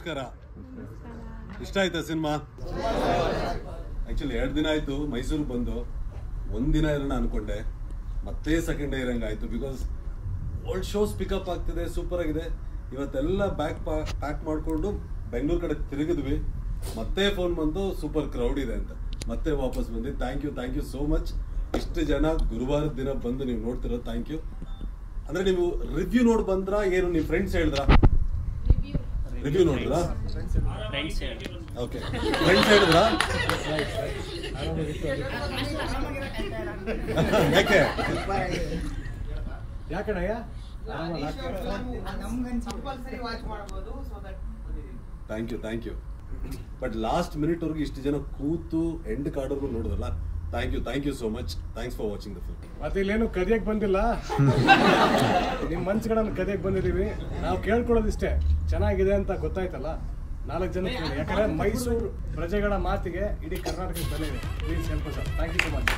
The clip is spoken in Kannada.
ನಮಸ್ಕಾರ. ಇಷ್ಟ ಆಯ್ತಾ ಸಿನಿಮಾ? ಆಕ್ಚುಲಿ 2 ದಿನ ಆಯ್ತು ಮೈಸೂರು ಬಂದು. 1 ದಿನ ಇರೋಣ ಅನ್ಕೊಂಡೆ, ಮತ್ತೆ ಸೆಕೆಂಡ್ ಡೇ ಇರಂಗಾಯ್ತು. ಬಿಕಾಸ್ ಓಲ್ಡ್ ಶೋಸ್ ಪಿಕಪ್ ಆಗ್ತಿದೆ, ಸೂಪರ್ ಆಗಿದೆ. ಇವತ್ತೆಲ್ಲ ಪ್ಯಾಕ್ ಮಾಡಿಕೊಂಡು ಬೆಂಗಳೂರು ಕಡೆ ತಿರುಗಿದ್ವಿ. ಮತ್ತೆ ಫೋನ್ ಬಂದು ಸೂಪರ್ ಕ್ರೌಡ್ ಇದೆ ಅಂತ ಮತ್ತೆ ವಾಪಸ್ ಬಂದು. Thank you so much. ಇಷ್ಟು ಜನ ಗುರುವಾರದ ದಿನ ಬಂದು ನೀವು ನೋಡ್ತಿರೋ ಥ್ಯಾಂಕ್ ಯು. ಅಂದ್ರೆ ನೀವು ರಿವ್ಯೂ ನೋಡಿ ಬಂದ್ರ ಏನು? ನೀವು ಫ್ರೆಂಡ್ಸ್ ಹೇಳಿದ್ರ? ರಿವ್ಯೂ ನೋಡಿದ್ರಾ? ಓಕೆ, ಫ್ರೆಂಡ್ಸ್ ಹೇಳಿದ್ರ? ಯಾಕೆ ಯಾಕಣಯ್ಯ? Thank you. But last minute ವರ್ಗು ಇಷ್ಟು ಜನ ಕೂತು ಎಂಡ್ ಕಾರ್ಡ್ವರೆಗೂ ನೋಡಿದ್ರಲ್ಲ, thank you so much. Thanks for watching the film. ಮತ್ತೆ ಇಲ್ಲೇನು ಕದಿಯಕ್ಕೆ ಬಂದಿಲ್ಲ, ನಿಮ್ಮ ಮನ್ಸುಗಳನ್ನು ಕದಿಯಕ್ಕೆ ಬಂದಿದ್ದೀವಿ. ನಾವು ಕೇಳ್ಕೊಳ್ಳೋದಿಷ್ಟೇ, ಚೆನ್ನಾಗಿದೆ ಅಂತ ಗೊತ್ತಾಯ್ತಲ್ಲ 4 ಜನ. ಯಾಕಂದ್ರೆ ಮೈಸೂರು ಪ್ರಜೆಗಳ ಮಾತಿಗೆ ಇಡೀ ಕರ್ನಾಟಕದ ಬೆಲೆ ಇದೆ. Please help us. Thank you so much.